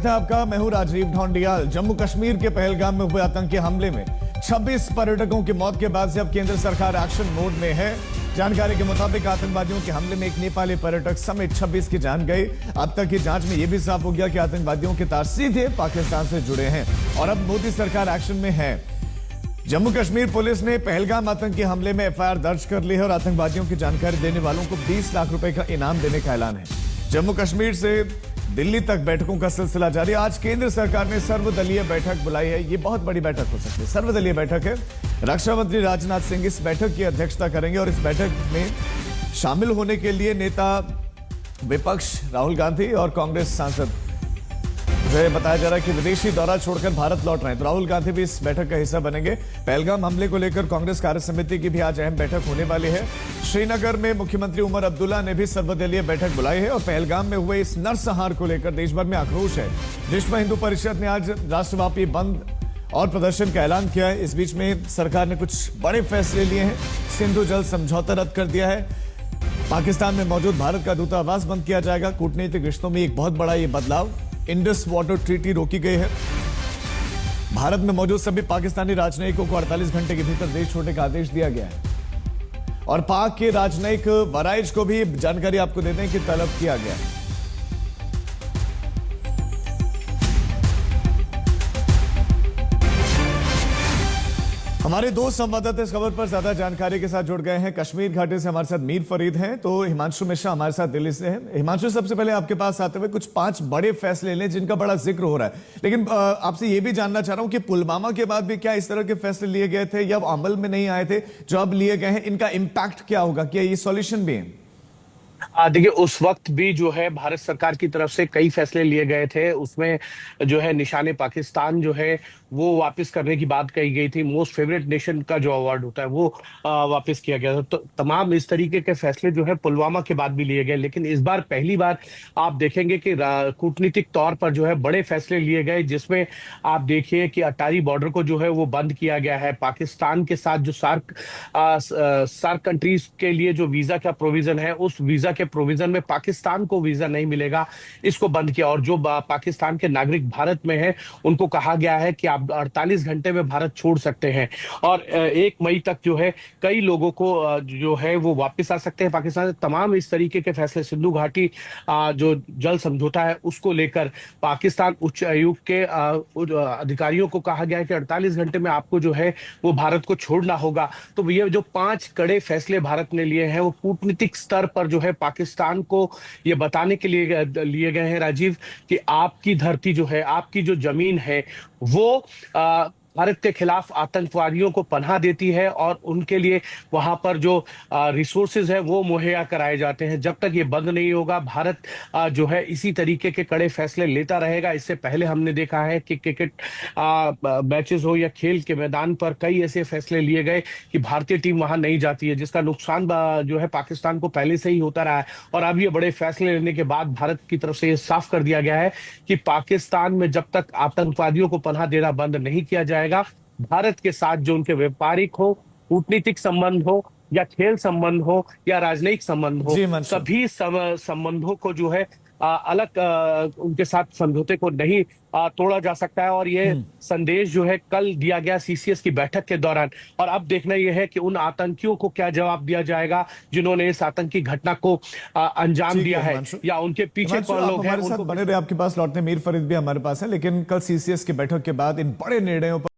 है आपका। मैं हूं राजीव ढोंडियाल। जम्मू कश्मीर के पहलगाम में हुए आतंकी हमले में 26 पर्यटकों की मौत के बाद से अब केंद्र सरकार एक्शन मोड में है। जानकारी के मुताबिक आतंकवादियों के हमले में एक नेपाली पर्यटक समेत 26 की जान गई। अब तक की जांच में यह भी साफ हो गया कि आतंकवादियों के तार सीधे पाकिस्तान से जुड़े हैं और अब मोदी सरकार एक्शन में है। जम्मू कश्मीर पुलिस ने पहलगाम आतंकी हमले में एफआईआर दर्ज कर ली है और आतंकवादियों की जानकारी देने वालों को 20 लाख रुपए का इनाम देने का ऐलान है। जम्मू कश्मीर से दिल्ली तक बैठकों का सिलसिला जारी। आज केंद्र सरकार ने सर्वदलीय बैठक बुलाई है। ये बहुत बड़ी बैठक हो सकती है, सर्वदलीय बैठक है। रक्षा मंत्री राजनाथ सिंह इस बैठक की अध्यक्षता करेंगे और इस बैठक में शामिल होने के लिए नेता विपक्ष राहुल गांधी और कांग्रेस सांसद मुझे बताया जा रहा है कि विदेशी दौरा छोड़कर भारत लौट रहे हैं, तो राहुल गांधी भी इस बैठक का हिस्सा बनेंगे। पहलगाम हमले को लेकर कांग्रेस कार्य समिति की भी आज अहम बैठक होने वाली है। श्रीनगर में मुख्यमंत्री उमर अब्दुल्ला ने भी सर्वदलीय बैठक बुलाई है और पहलगाम में हुए इस नरसंहार को लेकर देश भर में आक्रोश है। विश्व हिंदू परिषद ने आज राष्ट्रव्यापी बंद और प्रदर्शन का ऐलान किया है। इस बीच में सरकार ने कुछ बड़े फैसले लिए हैं। सिंधु जल समझौता रद्द कर दिया है। पाकिस्तान में मौजूद भारत का दूतावास बंद किया जाएगा। कूटनीतिक रिश्तों में एक बहुत बड़ा ये बदलाव। इंडस वाटर ट्रीटी रोकी गई है। भारत में मौजूद सभी पाकिस्तानी राजनयिकों को 48 घंटे के भीतर देश छोड़ने का आदेश दिया गया है और पाक के राजनयिक वराइज को भी जानकारी आपको दे दें कि तलब किया गया है। हमारे दो संवाददाता इस खबर पर ज्यादा जानकारी के साथ जुड़ गए हैं। कश्मीर घाटी से हमारे साथ मीर फरीद हैं, तो हिमांशु मिश्रा हमारे साथ दिल्ली से हैं। हिमांशु, सबसे पहले आपके पास आते हुए कुछ 5 बड़े फैसले लें जिनका बड़ा जिक्र हो रहा है, लेकिन आपसे यह भी जानना चाह रहा हूं कि पुलवामा के बाद भी क्या इस तरह के फैसले लिए गए थे या अमल में नहीं आए थे जो अब लिए गए हैं? इनका इंपैक्ट क्या होगा? क्या ये सॉल्यूशन भी है? देखिए, उस वक्त भी जो है भारत सरकार की तरफ से कई फैसले लिए गए थे। उसमें जो है निशाने पाकिस्तान जो है वो वापस करने की बात कही गई थी। मोस्ट फेवरेट नेशन का जो अवार्ड होता है वो वापस किया गया था। तो तमाम इस तरीके के फैसले जो है पुलवामा के बाद भी लिए गए, लेकिन इस बार पहली बार आप देखेंगे कि कूटनीतिक तौर पर जो है बड़े फैसले लिए गए, जिसमें आप देखिए कि अटारी बॉर्डर को जो है वो बंद किया गया है। पाकिस्तान के साथ जो सार्क कंट्रीज के लिए जो वीजा का प्रोविजन है, उस वीजा के प्रोविजन में पाकिस्तान को वीजा नहीं मिलेगा, इसको बंद किया। और जो पाकिस्तान के नागरिक भारत में है उनको कहा गया है कि आप 48 घंटे में भारत छोड़ सकते हैं और 1 मई तक जो है कई लोगों को जो है वो वापस आ सकते हैं पाकिस्तान से। तमाम इस तरीके के फैसले, सिंधु घाटी जो जल समझौता है उसको लेकर पाकिस्तान उच्च आयोग के अधिकारियों को कहा गया है कि 48 घंटे में आपको जो है वो भारत को छोड़ना होगा। तो ये जो 5 कड़े फैसले भारत ने लिए हैं वो कूटनीतिक स्तर पर जो है पाकिस्तान को ये बताने के लिए लिए गए हैं, राजीव, कि आपकी धरती जो है, आपकी जो जमीन है वो भारत के खिलाफ आतंकवादियों को पनाह देती है और उनके लिए वहां पर जो रिसोर्सेज है वो मुहैया कराए जाते हैं। जब तक ये बंद नहीं होगा भारत जो है इसी तरीके के कड़े फैसले लेता रहेगा। इससे पहले हमने देखा है कि क्रिकेट मैचेस हो या खेल के मैदान पर कई ऐसे फैसले लिए गए कि भारतीय टीम वहां नहीं जाती है, जिसका नुकसान जो है पाकिस्तान को पहले से ही होता रहा है। और अब ये बड़े फैसले लेने के बाद भारत की तरफ से ये साफ कर दिया गया है कि पाकिस्तान में जब तक आतंकवादियों को पनाह देना बंद नहीं किया जाएगा, भारत के साथ जो उनके व्यापारिक हो, कूटनीतिक संबंध हो या खेल संबंध हो या राजनयिक संबंध हो, सभी संबंधों को जो है अलग उनके साथ समझौते को नहीं तोड़ा जा सकता है। और ये संदेश जो है कल दिया गया सीसीएस की बैठक के दौरान। और अब देखना यह है कि उन आतंकियों को क्या जवाब दिया जाएगा जिन्होंने इस आतंकी घटना को अंजाम दिया है या उनके पीछे कौन लोग हैं। बने रहे, आपके पास लौटने मीर फरीद भी हमारे पास है, लेकिन कल सीसीएस की बैठक के बाद इन बड़े निर्णयों पर